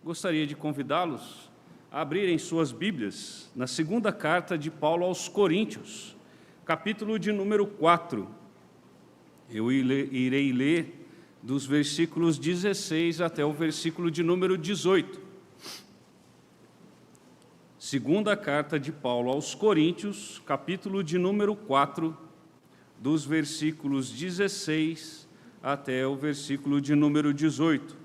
Gostaria de convidá-los a abrirem suas Bíblias na segunda carta de Paulo aos Coríntios, capítulo de número 4. Eu irei ler dos versículos 16 até o versículo de número 18. Segunda carta de Paulo aos Coríntios, capítulo de número 4, dos versículos 16 até o versículo de número 18.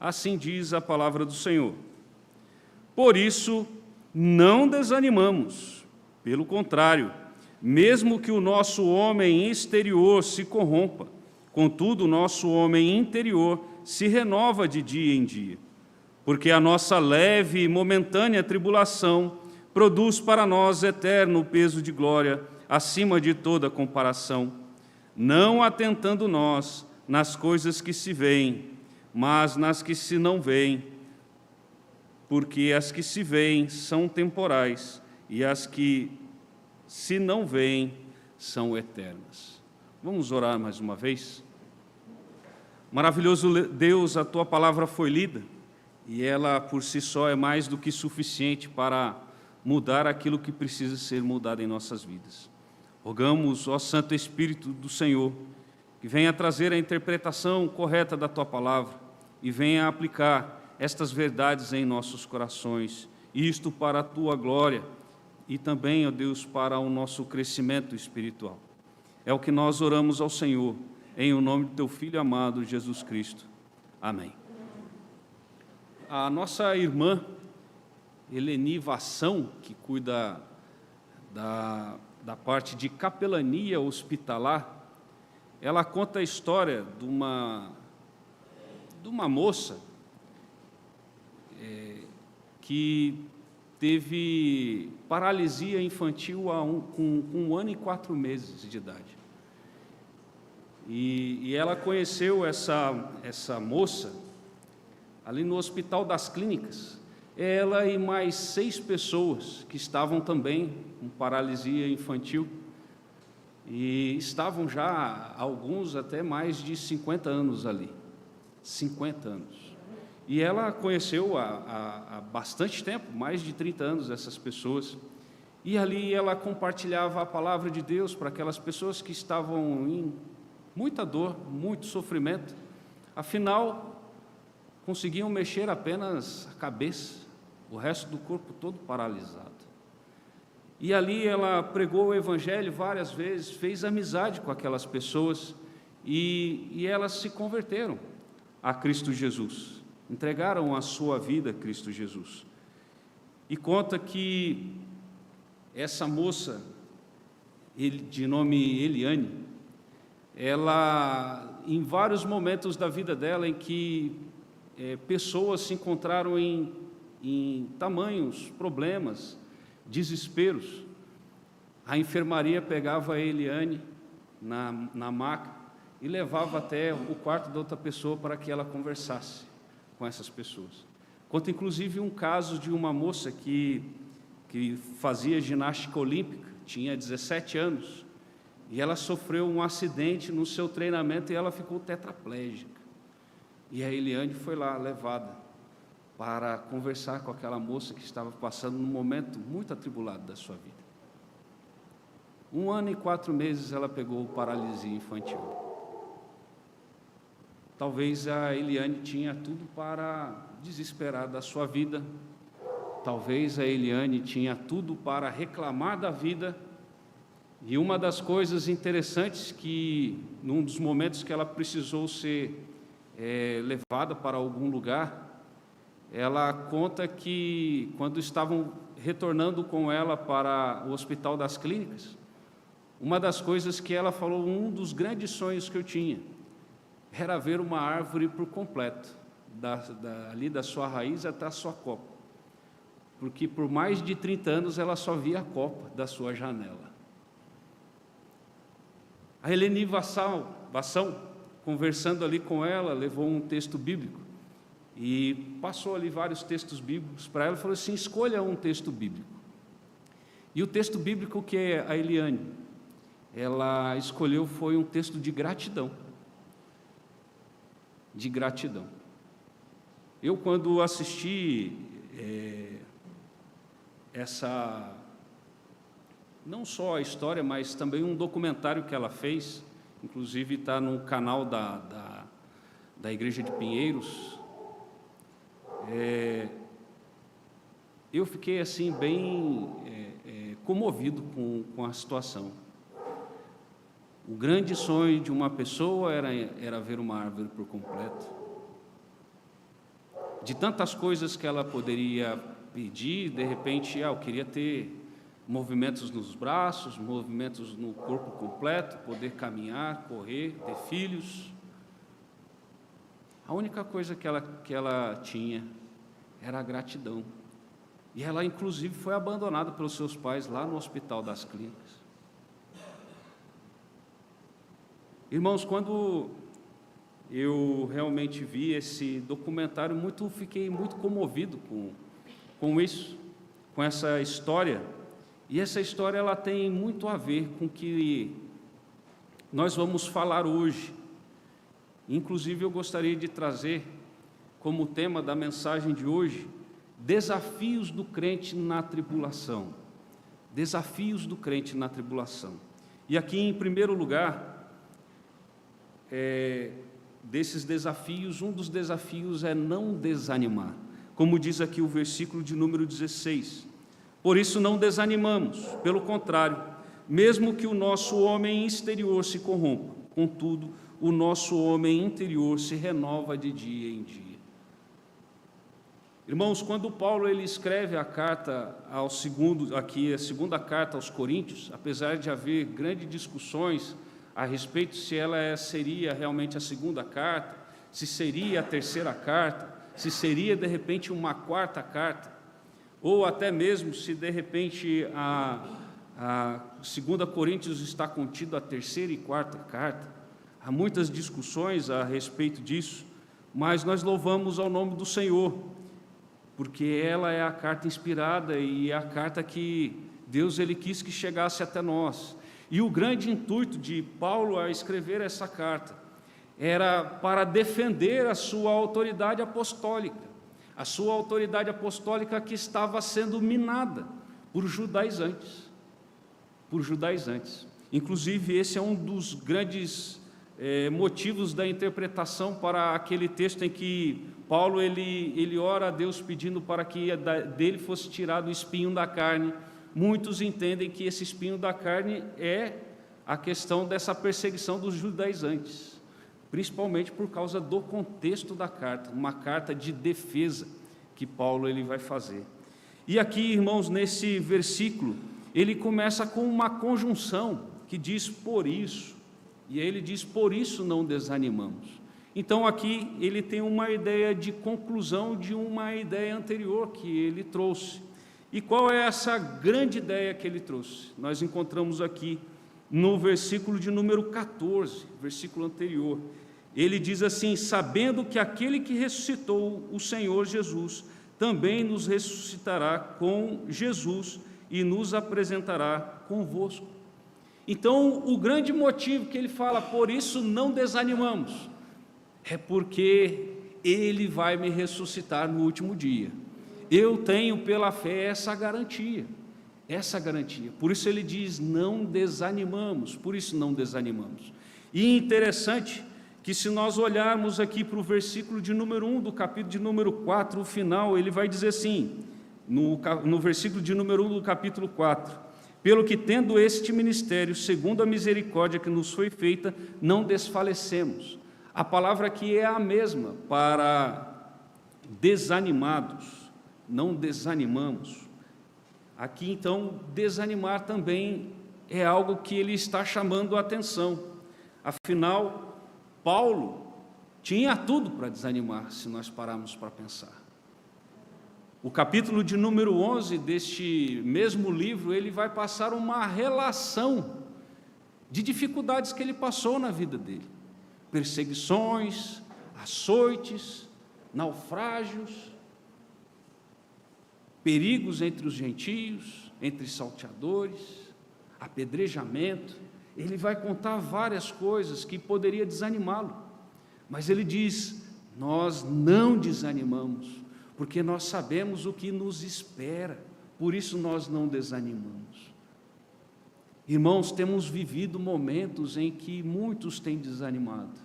Assim diz a palavra do Senhor. Por isso, não desanimamos, pelo contrário, mesmo que o nosso homem exterior se corrompa, contudo, o nosso homem interior se renova de dia em dia, porque a nossa leve e momentânea tribulação produz para nós eterno peso de glória, acima de toda comparação, não atentando nós nas coisas que se veem, mas nas que se não veem, porque as que se veem são temporais e as que se não veem são eternas. Vamos orar mais uma vez? Maravilhoso Deus, a Tua palavra foi lida e ela por si só é mais do que suficiente para mudar aquilo que precisa ser mudado em nossas vidas. Rogamos, ó Santo Espírito do Senhor, que venha trazer a interpretação correta da Tua palavra e venha aplicar estas verdades em nossos corações, isto para a Tua glória e também, ó Deus, para o nosso crescimento espiritual. É o que nós oramos ao Senhor, em o nome do Teu Filho amado, Jesus Cristo. Amém. A nossa irmã, Eleni Vassão, que cuida da parte de capelania hospitalar, ela conta a história de uma moça que teve paralisia infantil com 1 ano e 4 meses de idade. E ela conheceu essa moça ali no Hospital das Clínicas. Ela e mais 6 pessoas que estavam também com paralisia infantil e estavam já, alguns até mais de 50 anos ali. 50 anos. E ela conheceu há bastante tempo, mais de 30 anos, essas pessoas. E ali ela compartilhava a palavra de Deus para aquelas pessoas que estavam em muita dor, muito sofrimento. Afinal, conseguiam mexer apenas a cabeça, o resto do corpo todo paralisado. E ali ela pregou o Evangelho várias vezes, fez amizade com aquelas pessoas e elas se converteram a Cristo Jesus. Entregaram a sua vida a Cristo Jesus. E conta que essa moça, de nome Eliane, ela, em vários momentos da vida dela, em que pessoas se encontraram em tamanhos problemas, desesperos, a enfermaria pegava a Eliane na maca e levava até o quarto da outra pessoa para que ela conversasse com essas pessoas. Conta inclusive um caso de uma moça que fazia ginástica olímpica, tinha 17 anos, e ela sofreu um acidente no seu treinamento e ela ficou tetraplégica. E a Eliane foi lá levada para conversar com aquela moça que estava passando num momento muito atribulado da sua vida. 1 ano e 4 meses ela pegou paralisia infantil. Talvez a Eliane tinha tudo para desesperar da sua vida. Talvez a Eliane tinha tudo para reclamar da vida. E uma das coisas interessantes que, num dos momentos que ela precisou ser levada para algum lugar, ela conta que, quando estavam retornando com ela para o Hospital das Clínicas, uma das coisas que ela falou, um dos grandes sonhos que eu tinha, era ver uma árvore por completo, ali da sua raiz até a sua copa, porque por mais de 30 anos ela só via a copa da sua janela. A Eleni Vassão, conversando ali com ela, levou um texto bíblico e passou ali vários textos bíblicos para ela e falou assim: escolha um texto bíblico. E o texto bíblico que a Eliane ela escolheu foi um texto de gratidão. De gratidão. Eu, quando assisti não só a história, mas também um documentário que ela fez, inclusive está no canal da Igreja de Pinheiros, eu fiquei assim bem comovido com a situação. O grande sonho de uma pessoa era ver uma árvore por completo. De tantas coisas que ela poderia pedir, de repente, eu queria ter movimentos nos braços, movimentos no corpo completo, poder caminhar, correr, ter filhos. A única coisa que ela tinha era a gratidão. E ela, inclusive, foi abandonada pelos seus pais lá no Hospital das Clínicas. Irmãos, quando eu realmente vi esse documentário, fiquei muito comovido com isso, com essa história. E essa história ela tem muito a ver com o que nós vamos falar hoje. Inclusive, eu gostaria de trazer como tema da mensagem de hoje, desafios do crente na tribulação. Desafios do crente na tribulação. E aqui, em primeiro lugar, desses desafios, um dos desafios é não desanimar, como diz aqui o versículo de número 16. Por isso não desanimamos, pelo contrário, mesmo que o nosso homem exterior se corrompa, contudo, o nosso homem interior se renova de dia em dia. Irmãos, quando Paulo ele escreve a carta a segunda carta aos Coríntios, apesar de haver grandes discussões a respeito se ela seria realmente a segunda carta, se seria a terceira carta, se seria de repente uma quarta carta, ou até mesmo se de repente a 2 Coríntios está contido a terceira e quarta carta. Há muitas discussões a respeito disso, mas nós louvamos ao nome do Senhor, porque ela é a carta inspirada e é a carta que Deus ele quis que chegasse até nós. E o grande intuito de Paulo a escrever essa carta era para defender a sua autoridade apostólica, que estava sendo minada por judaizantes. Inclusive, esse é um dos grandes motivos da interpretação para aquele texto em que Paulo ele ora a Deus pedindo para que dele fosse tirado o espinho da carne. Muitos entendem que esse espinho da carne é a questão dessa perseguição dos judaizantes, principalmente por causa do contexto da carta, uma carta de defesa que Paulo ele vai fazer. E aqui, irmãos, nesse versículo, ele começa com uma conjunção que diz por isso, e aí ele diz por isso não desanimamos. Então aqui ele tem uma ideia de conclusão de uma ideia anterior que ele trouxe. E qual é essa grande ideia que ele trouxe? Nós encontramos aqui no versículo de número 14, versículo anterior. Ele diz assim: sabendo que aquele que ressuscitou o Senhor Jesus também nos ressuscitará com Jesus e nos apresentará convosco. Então, o grande motivo que ele fala, por isso não desanimamos, é porque ele vai me ressuscitar no último dia. Eu tenho pela fé essa garantia. Por isso ele diz, não desanimamos, por isso não desanimamos. E interessante que se nós olharmos aqui para o versículo de número 1 do capítulo de número 4, o final, ele vai dizer assim, no versículo de número 1 do capítulo 4, pelo que tendo este ministério, segundo a misericórdia que nos foi feita, não desfalecemos. A palavra aqui é a mesma para desanimados, não desanimamos. Aqui, então, desanimar também é algo que ele está chamando a atenção. Afinal, Paulo tinha tudo para desanimar, se nós pararmos para pensar. O capítulo de número 11 deste mesmo livro, ele vai passar uma relação de dificuldades que ele passou na vida dele. Perseguições, açoites, naufrágios, perigos entre os gentios, entre salteadores, apedrejamento. Ele vai contar várias coisas que poderia desanimá-lo, mas ele diz, nós não desanimamos, porque nós sabemos o que nos espera, por isso nós não desanimamos. Irmãos, temos vivido momentos em que muitos têm desanimado,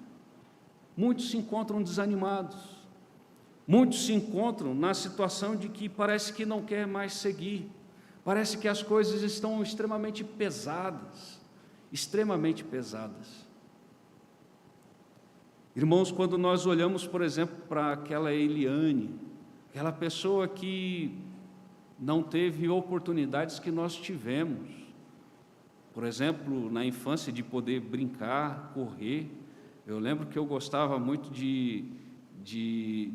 muitos se encontram desanimados, muitos se encontram na situação de que parece que não quer mais seguir, parece que as coisas estão extremamente pesadas, extremamente pesadas. Irmãos, quando nós olhamos, por exemplo, para aquela Eliane, aquela pessoa que não teve oportunidades que nós tivemos, por exemplo, na infância, de poder brincar, correr. Eu lembro que eu gostava muito de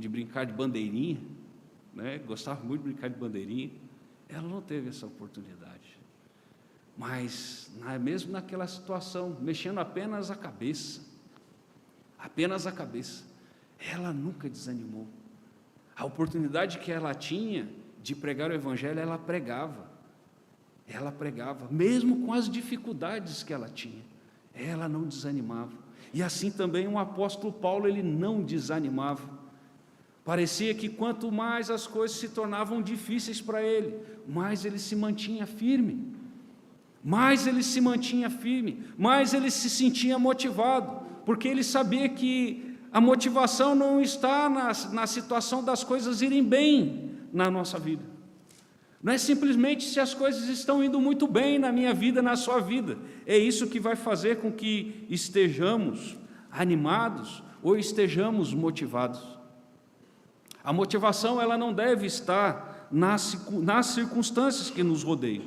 brincar de bandeirinha, né? Gostava muito de brincar de bandeirinha. Ela não teve essa oportunidade, mas mesmo naquela situação, mexendo apenas a cabeça, ela nunca desanimou. A oportunidade que ela tinha de pregar o Evangelho, ela pregava, mesmo com as dificuldades que ela tinha, ela não desanimava. E assim também o apóstolo Paulo, ele não desanimava. Parecia que quanto mais as coisas se tornavam difíceis para ele, mais ele se mantinha firme, mais ele se sentia motivado, porque ele sabia que a motivação não está na situação das coisas irem bem na nossa vida. Não é simplesmente se as coisas estão indo muito bem na minha vida, na sua vida. É isso que vai fazer com que estejamos animados ou estejamos motivados. A motivação, ela não deve estar nas circunstâncias que nos rodeiam,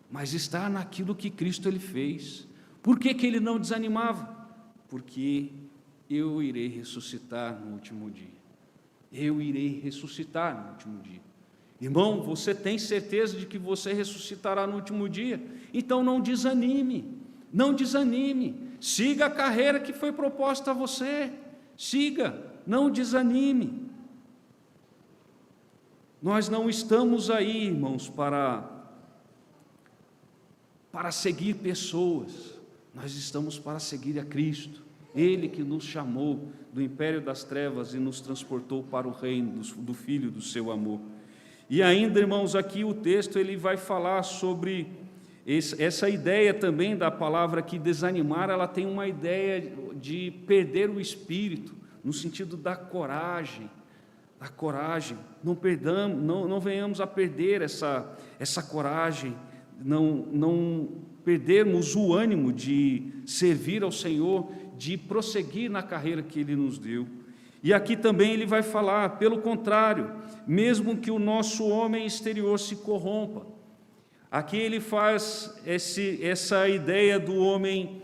mas está naquilo que Cristo ele fez. Por que ele não desanimava? Porque eu irei ressuscitar no último dia. Irmão, você tem certeza de que você ressuscitará no último dia? Então não desanime. Siga a carreira que foi proposta a você. Siga. Não desanime. Nós não estamos aí, irmãos, para seguir pessoas. Nós estamos para seguir a Cristo. Ele que nos chamou do império das trevas e nos transportou para o reino do Filho do seu amor. E ainda, irmãos, aqui o texto ele vai falar sobre essa ideia também da palavra que desanimar, ela tem uma ideia de perder o espírito, no sentido da coragem, não venhamos a perder essa coragem, não perdermos o ânimo de servir ao Senhor, de prosseguir na carreira que Ele nos deu. E aqui também ele vai falar, pelo contrário, mesmo que o nosso homem exterior se corrompa. Aqui ele faz essa ideia do homem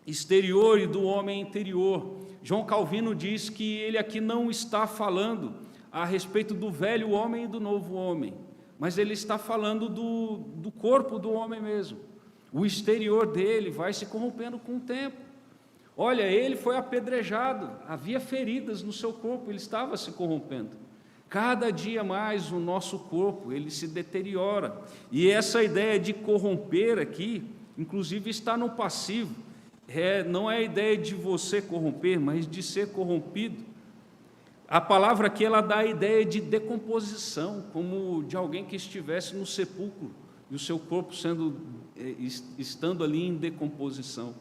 exterior e do homem interior. João Calvino diz que ele aqui não está falando a respeito do velho homem e do novo homem, mas ele está falando do corpo do homem mesmo. O exterior dele vai se corrompendo com o tempo. Olha, ele foi apedrejado, havia feridas no seu corpo, ele estava se corrompendo. Cada dia mais o nosso corpo, ele se deteriora. E essa ideia de corromper aqui, inclusive está no passivo. Não é a ideia de você corromper, mas de ser corrompido. A palavra aqui, ela dá a ideia de decomposição, como de alguém que estivesse no sepulcro, e o seu corpo estando ali em decomposição.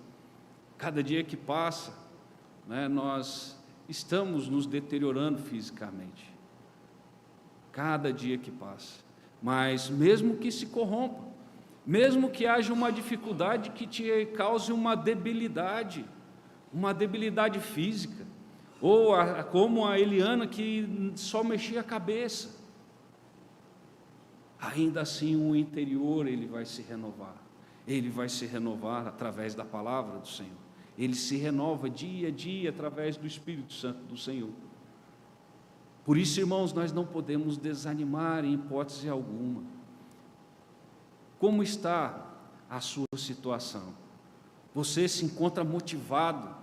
Cada dia que passa, né, nós estamos nos deteriorando fisicamente. Cada dia que passa. Mas mesmo que se corrompa, mesmo que haja uma dificuldade que te cause uma debilidade física, ou como a Eliana que só mexia a cabeça, ainda assim o interior ele vai se renovar através da palavra do Senhor, ele se renova dia a dia através do Espírito Santo do Senhor. Por isso, irmãos, nós não podemos desanimar em hipótese alguma. Como está a sua situação? Você se encontra motivado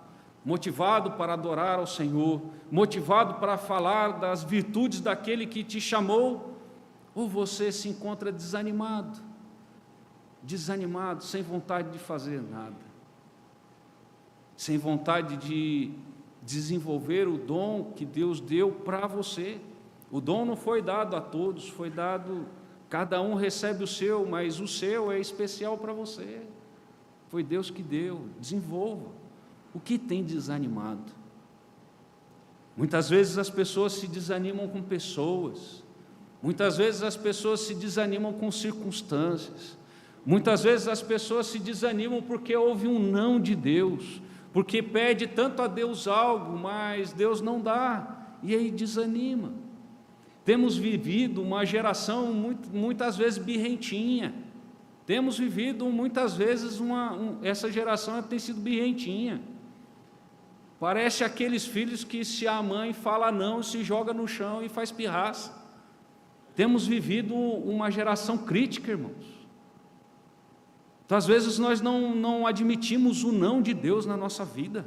para adorar ao Senhor, motivado para falar das virtudes daquele que te chamou, ou você se encontra desanimado, sem vontade de fazer nada, sem vontade de desenvolver o dom que Deus deu para você. O dom não foi dado a todos, foi dado, cada um recebe o seu, mas o seu é especial para você. Foi Deus que deu, desenvolva. O que tem desanimado? Muitas vezes as pessoas se desanimam com pessoas, muitas vezes as pessoas se desanimam com circunstâncias, muitas vezes as pessoas se desanimam porque houve um não de Deus, porque pede tanto a Deus algo, mas Deus não dá, e aí desanima. Temos vivido uma geração muitas vezes birrentinha, temos vivido muitas vezes essa geração tem sido birrentinha. Parece aqueles filhos que se a mãe fala não, se joga no chão e faz pirraça. Temos vivido uma geração crítica, irmãos. Então, às vezes nós não admitimos o não de Deus na nossa vida,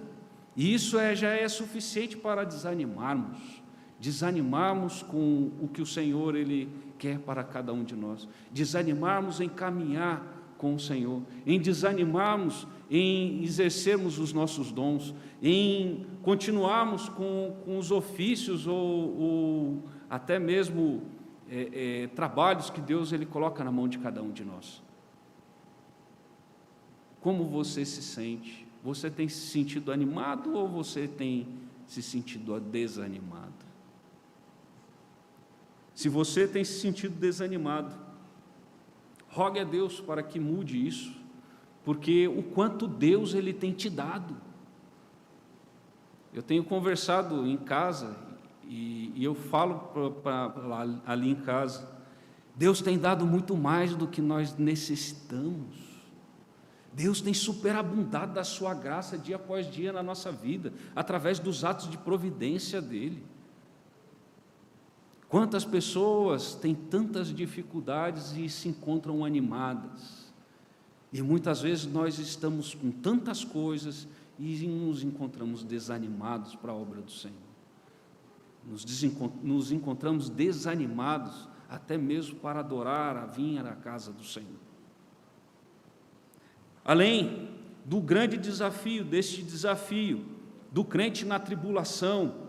e isso já é suficiente para desanimarmos com o que o Senhor Ele quer para cada um de nós, desanimarmos em caminhar com o Senhor, em desanimarmos em exercermos os nossos dons, em continuarmos com os ofícios ou até mesmo trabalhos que Deus Ele coloca na mão de cada um de nós. Como você se sente? Você tem se sentido animado ou você tem se sentido desanimado? Se você tem se sentido desanimado, rogue a Deus para que mude isso, porque o quanto Deus Ele tem te dado. Eu tenho conversado em casa e eu falo ali em casa, Deus tem dado muito mais do que nós necessitamos. Deus tem superabundado da sua graça dia após dia na nossa vida, através dos atos de providência dEle. Quantas pessoas têm tantas dificuldades e se encontram animadas, e muitas vezes nós estamos com tantas coisas e nos encontramos desanimados para a obra do Senhor, nos encontramos desanimados até mesmo para adorar, vir à casa do Senhor. Além do grande desafio, deste desafio do crente na tribulação,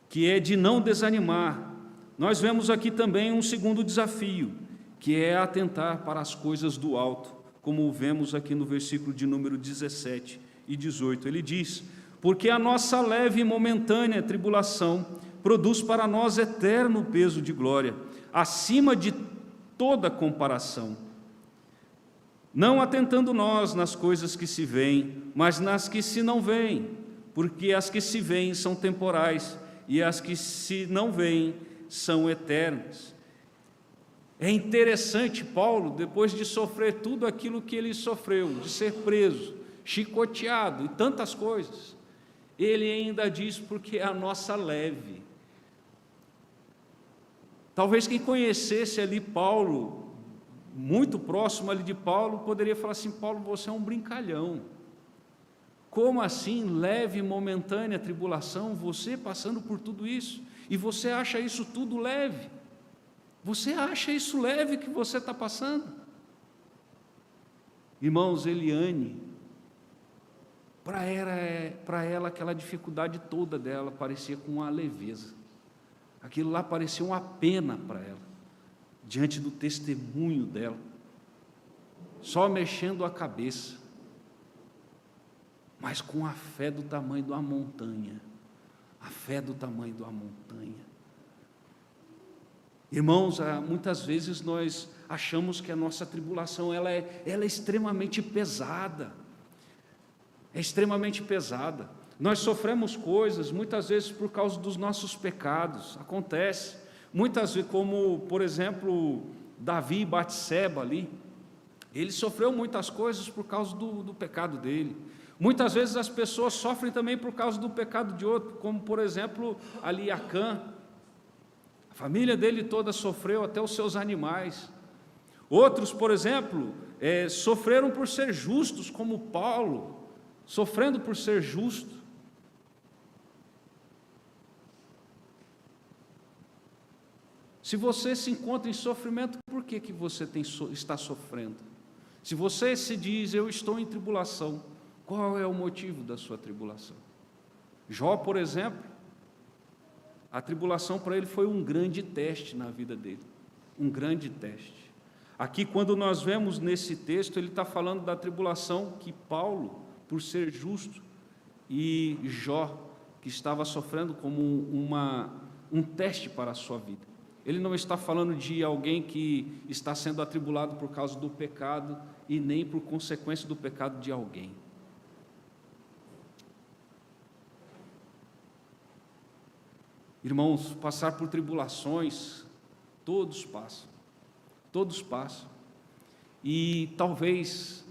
que é de não desanimar, nós vemos aqui também um segundo desafio, que é atentar para as coisas do alto, como vemos aqui no versículo de número 17 e 18. Ele diz: porque a nossa leve e momentânea tribulação produz para nós eterno peso de glória, acima de toda comparação, não atentando nós nas coisas que se veem, mas nas que se não veem, porque as que se veem são temporais, e as que se não veem são eternas. É interessante, Paulo, depois de sofrer tudo aquilo que ele sofreu, de ser preso, chicoteado e tantas coisas, ele ainda diz, porque é a nossa leve. Talvez quem conhecesse ali Paulo, muito próximo ali de Paulo, poderia falar assim: Paulo, você é um brincalhão. Como assim, leve e momentânea tribulação, você passando por tudo isso, e você acha isso tudo leve? Você acha isso leve que você está passando? Irmãos, Eliane, para ela aquela dificuldade toda dela parecia com uma leveza, aquilo lá parecia uma pena para ela, diante do testemunho dela, só mexendo a cabeça, mas com a fé do tamanho de uma montanha, a fé do tamanho de uma montanha. Irmãos, muitas vezes nós achamos que a nossa tribulação ela é extremamente pesada, é extremamente pesada. Nós sofremos coisas, muitas vezes por causa dos nossos pecados, acontece, muitas vezes, como por exemplo, Davi e Batseba ali, ele sofreu muitas coisas por causa do pecado dele. Muitas vezes as pessoas sofrem também por causa do pecado de outro, como por exemplo, ali Acã, a família dele toda sofreu, até os seus animais. Outros, por exemplo, sofreram por ser justos, como Paulo, sofrendo por ser justo. Se você se encontra em sofrimento, por que você está sofrendo? Se você se diz, eu estou em tribulação, qual é o motivo da sua tribulação? Jó, por exemplo, a tribulação para ele foi um grande teste na vida dele, um grande teste. Aqui, quando nós vemos nesse texto, ele está falando da tribulação que Paulo, por ser justo, e Jó, que estava sofrendo como um teste para a sua vida. Ele não está falando de alguém que está sendo atribulado por causa do pecado e nem por consequência do pecado de alguém. Irmãos, passar por tribulações, todos passam. Todos passam. E talvez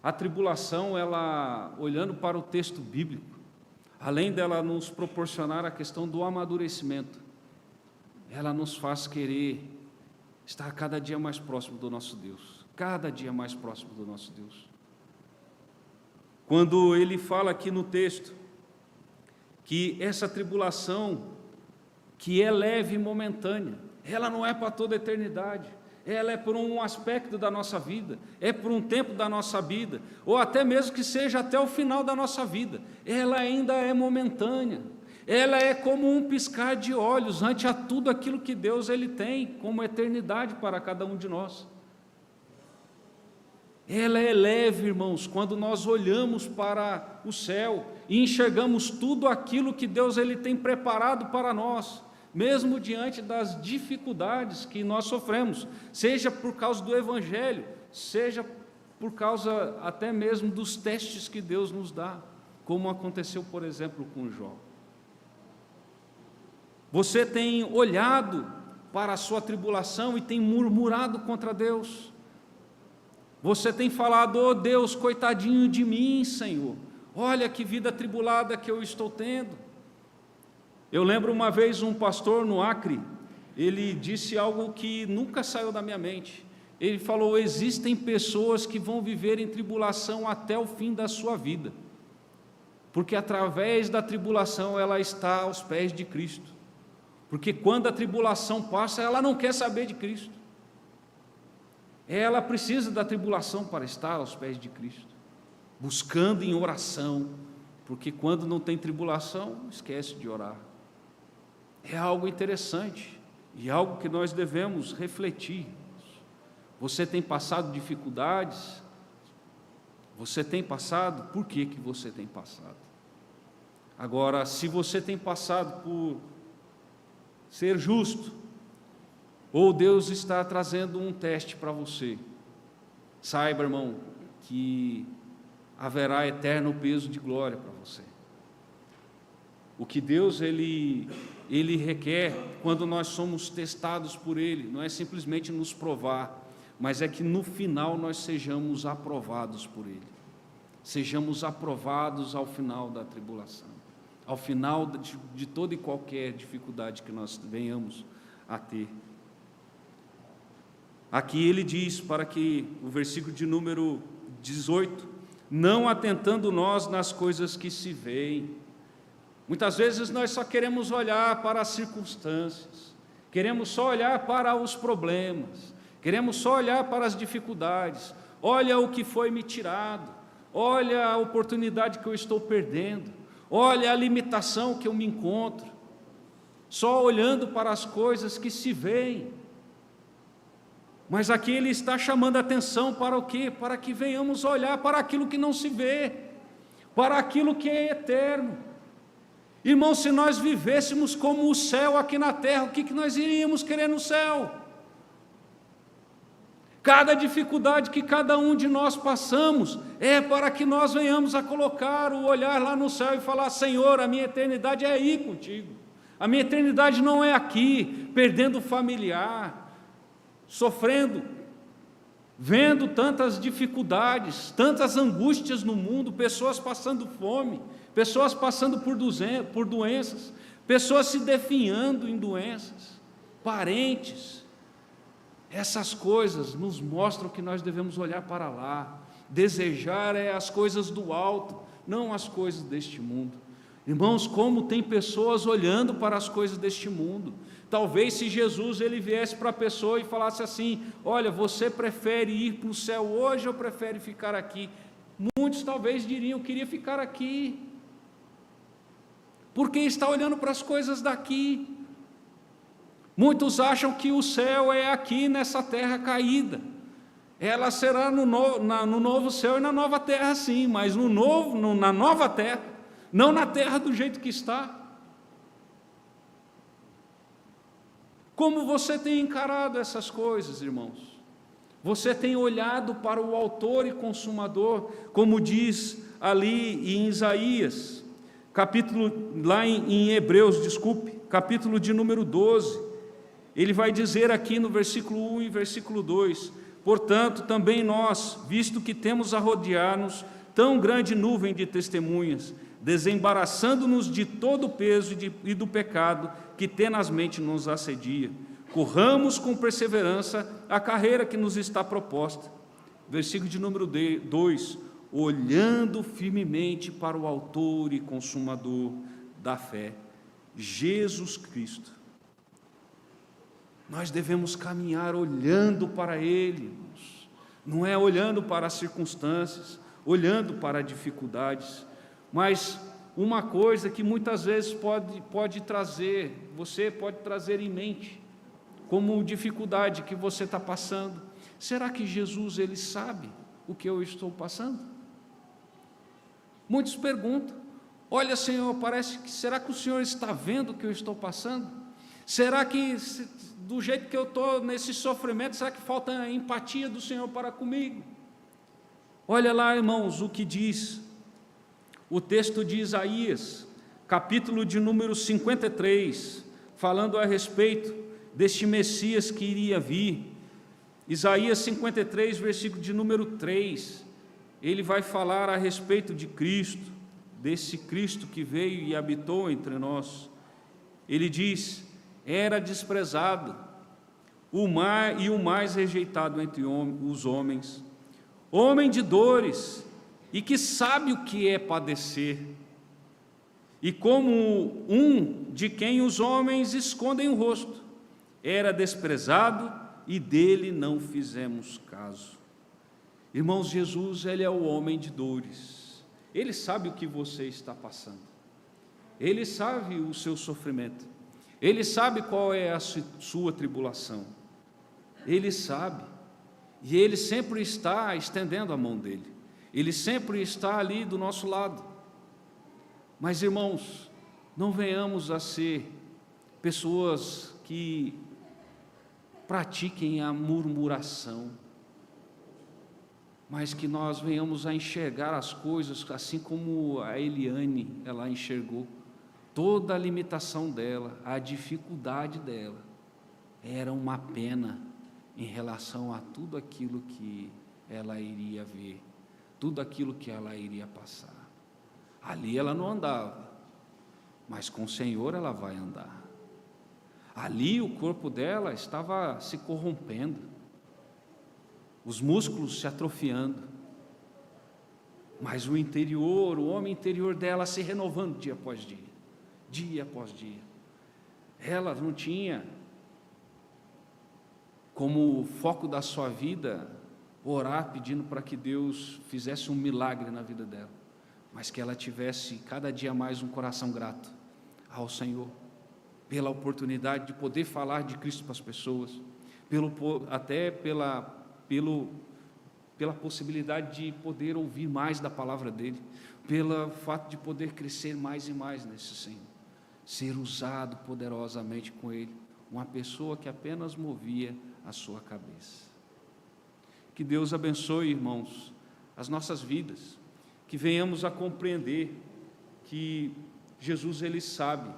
a tribulação, ela, olhando para o texto bíblico, além dela nos proporcionar a questão do amadurecimento, ela nos faz querer estar cada dia mais próximo do nosso Deus. Cada dia mais próximo do nosso Deus. Quando ele fala aqui no texto que essa tribulação, que é leve e momentânea, ela não é para toda a eternidade, ela é por um aspecto da nossa vida, é por um tempo da nossa vida, ou até mesmo que seja até o final da nossa vida, ela ainda é momentânea, ela é como um piscar de olhos ante a tudo aquilo que Deus ele tem como eternidade para cada um de nós. Ela é leve, irmãos, quando nós olhamos para o céu e enxergamos tudo aquilo que Deus ele tem preparado para nós, mesmo diante das dificuldades que nós sofremos, seja por causa do Evangelho, seja por causa até mesmo dos testes que Deus nos dá, como aconteceu, por exemplo, com Jó. Você tem olhado para a sua tribulação e tem murmurado contra Deus. Você tem falado: oh Deus, coitadinho de mim, Senhor, olha que vida atribulada que eu estou tendo. Eu lembro uma vez um pastor no Acre, ele disse algo que nunca saiu da minha mente. Ele falou: existem pessoas que vão viver em tribulação até o fim da sua vida, porque através da tribulação ela está aos pés de Cristo, porque quando a tribulação passa, ela não quer saber de Cristo. Ela precisa da tribulação para estar aos pés de Cristo, buscando em oração, porque quando não tem tribulação, esquece de orar. É algo interessante e algo que nós devemos refletir. Você tem passado dificuldades? Você tem passado? Por que você tem passado? Agora, se você tem passado por ser justo, ou Deus está trazendo um teste para você, saiba, irmão, que haverá eterno peso de glória para você. O que Deus ele requer quando nós somos testados por Ele, não é simplesmente nos provar, mas é que no final nós sejamos aprovados por Ele, sejamos aprovados ao final da tribulação, ao final de toda e qualquer dificuldade que nós venhamos a ter. Aqui ele diz, para que o versículo de número 18, não atentando nós nas coisas que se veem. Muitas vezes nós só queremos olhar para as circunstâncias, queremos só olhar para os problemas, queremos só olhar para as dificuldades. Olha o que foi me tirado, olha a oportunidade que eu estou perdendo, olha a limitação que eu me encontro, só olhando para as coisas que se veem. Mas aqui ele está chamando a atenção para o quê? Para que venhamos olhar para aquilo que não se vê, para aquilo que é eterno. Irmão, se nós vivêssemos como o céu aqui na terra, o que nós iríamos querer no céu? Cada dificuldade que cada um de nós passamos é para que nós venhamos a colocar o olhar lá no céu e falar: Senhor, a minha eternidade é aí contigo, a minha eternidade não é aqui, perdendo o familiar, sofrendo, vendo tantas dificuldades, tantas angústias no mundo, pessoas passando fome, pessoas passando por doenças, pessoas se definhando em doenças, parentes. Essas coisas nos mostram que nós devemos olhar para lá, desejar as coisas do alto, não as coisas deste mundo. Irmãos, como tem pessoas olhando para as coisas deste mundo. Talvez se Jesus ele viesse para a pessoa e falasse assim: olha, você prefere ir para o céu hoje ou prefere ficar aqui? Muitos talvez diriam: eu queria ficar aqui. porque está olhando para as coisas daqui. Muitos acham que o céu é aqui nessa terra caída. Ela será no novo céu e na nova terra, sim, mas na nova terra, não na terra do jeito que está. Como você tem encarado essas coisas, irmãos? Você tem olhado para o autor e consumador, como diz ali em Isaías, em Hebreus, capítulo de número 12, ele vai dizer aqui no versículo 1 e versículo 2, portanto, também nós, visto que temos a rodear-nos tão grande nuvem de testemunhas, desembaraçando-nos de todo o peso e do pecado que tenazmente nos assedia, corramos com perseverança a carreira que nos está proposta. Versículo de número 2, olhando firmemente para o autor e consumador da fé, Jesus Cristo. Nós devemos caminhar olhando para Ele, irmãos. Não é olhando para as circunstâncias, olhando para dificuldades, mas uma coisa que muitas vezes você pode trazer em mente, como dificuldade que você está passando. Será que Jesus, Ele sabe o que eu estou passando? Muitos perguntam, olha Senhor, será que o Senhor está vendo o que eu estou passando? Será que, do jeito que eu estou nesse sofrimento, será que falta a empatia do Senhor para comigo? Olha lá, irmãos, o que diz o texto de Isaías, capítulo de número 53, falando a respeito deste Messias que iria vir. Isaías 53, versículo de número 3, ele vai falar a respeito de Cristo, desse Cristo que veio e habitou entre nós. Ele diz, era desprezado, o mais rejeitado entre os homens, homem de dores, e que sabe o que é padecer, e como um de quem os homens escondem o rosto, era desprezado e dele não fizemos caso. Irmãos, Jesus, Ele é o homem de dores, Ele sabe o que você está passando, Ele sabe o seu sofrimento, Ele sabe qual é a sua tribulação, Ele sabe, e Ele sempre está estendendo a mão dEle, Ele sempre está ali do nosso lado. Mas, irmãos, não venhamos a ser pessoas que pratiquem a murmuração, mas que nós venhamos a enxergar as coisas assim como a Eliane, ela enxergou toda a limitação dela, a dificuldade dela, era uma pena em relação a tudo aquilo que ela iria ver, tudo aquilo que ela iria passar. Ali ela não andava, mas com o Senhor ela vai andar. Ali o corpo dela estava se corrompendo, os músculos se atrofiando, mas o interior, o homem interior dela se renovando dia após dia, dia após dia. Ela não tinha como foco da sua vida orar pedindo para que Deus fizesse um milagre na vida dela, mas que ela tivesse cada dia mais um coração grato ao Senhor, pela oportunidade de poder falar de Cristo para as pessoas, até pela possibilidade de poder ouvir mais da palavra dEle, pelo fato de poder crescer mais e mais nesse Senhor, ser usado poderosamente com Ele, uma pessoa que apenas movia a sua cabeça. Que Deus abençoe, irmãos, as nossas vidas, que venhamos a compreender que Jesus, Ele sabe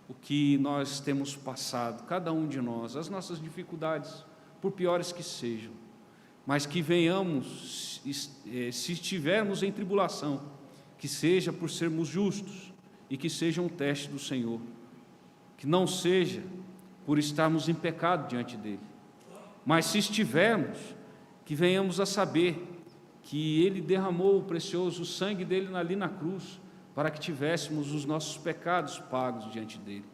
o que nós temos passado, cada um de nós, as nossas dificuldades, por piores que sejam, mas que venhamos, se estivermos em tribulação, que seja por sermos justos e que seja um teste do Senhor, que não seja por estarmos em pecado diante dEle, mas se estivermos, que venhamos a saber que Ele derramou o precioso sangue dEle ali na cruz, para que tivéssemos os nossos pecados pagos diante dEle.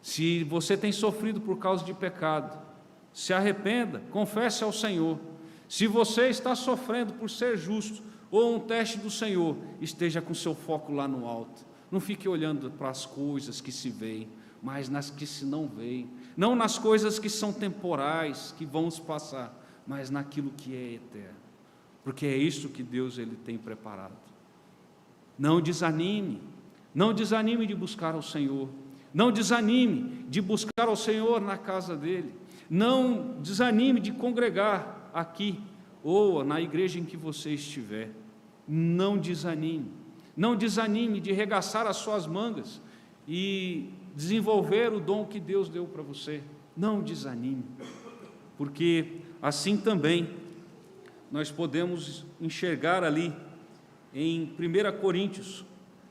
Se você tem sofrido por causa de pecado, se arrependa, confesse ao Senhor. Se você está sofrendo por ser justo, ou um teste do Senhor, esteja com seu foco lá no alto, Não fique olhando para as coisas que se veem, mas nas que se não veem. Não nas coisas que são temporais, que vão se passar, mas naquilo que é eterno. Porque é isso que Deus ele tem preparado. Não desanime de buscar ao Senhor. Não desanime de buscar ao Senhor na casa dele. Não desanime de congregar aqui ou na igreja em que você estiver. Não desanime de regaçar as suas mangas e desenvolver o dom que Deus deu para você. Não desanime, porque assim também nós podemos enxergar ali em 1 Coríntios,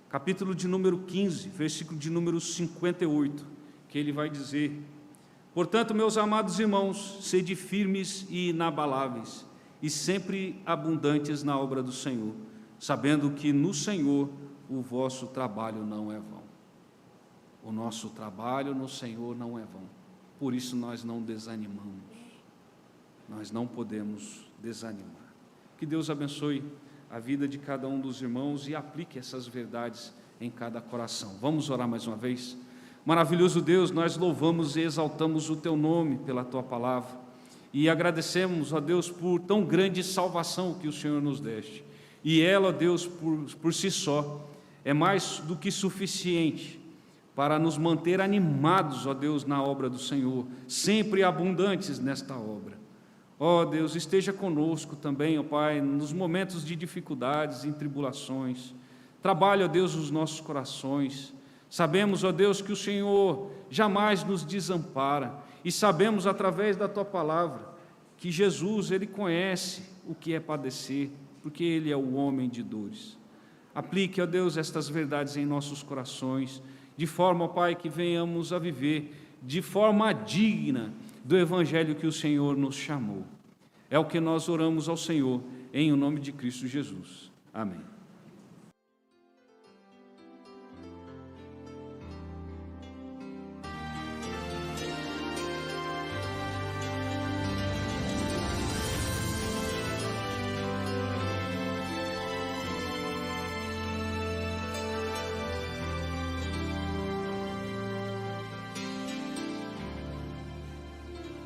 capítulo de número 15, versículo de número 58, que ele vai dizer: portanto, meus amados irmãos, sede firmes e inabaláveis, e sempre abundantes na obra do Senhor, sabendo que no Senhor o vosso trabalho não é vão. O nosso trabalho no Senhor não é vão. Por isso nós não desanimamos. Nós não podemos desanimar. Que Deus abençoe a vida de cada um dos irmãos e aplique essas verdades em cada coração. Vamos orar mais uma vez? Maravilhoso Deus, nós louvamos e exaltamos o Teu nome pela Tua palavra e agradecemos, ó Deus, por tão grande salvação que o Senhor nos deste. E ela, ó Deus, por si só, é mais do que suficiente para nos manter animados, ó Deus, na obra do Senhor, sempre abundantes nesta obra. Ó Deus, esteja conosco também, ó Pai, nos momentos de dificuldades e tribulações. Trabalhe, ó Deus, os nossos corações. Sabemos, ó Deus, que o Senhor jamais nos desampara e sabemos, através da Tua palavra, que Jesus, Ele conhece o que é padecer, porque Ele é o homem de dores. Aplique, ó Deus, estas verdades em nossos corações, de forma, ó Pai, que venhamos a viver de forma digna do Evangelho que o Senhor nos chamou. É o que nós oramos ao Senhor, em o nome de Cristo Jesus. Amém.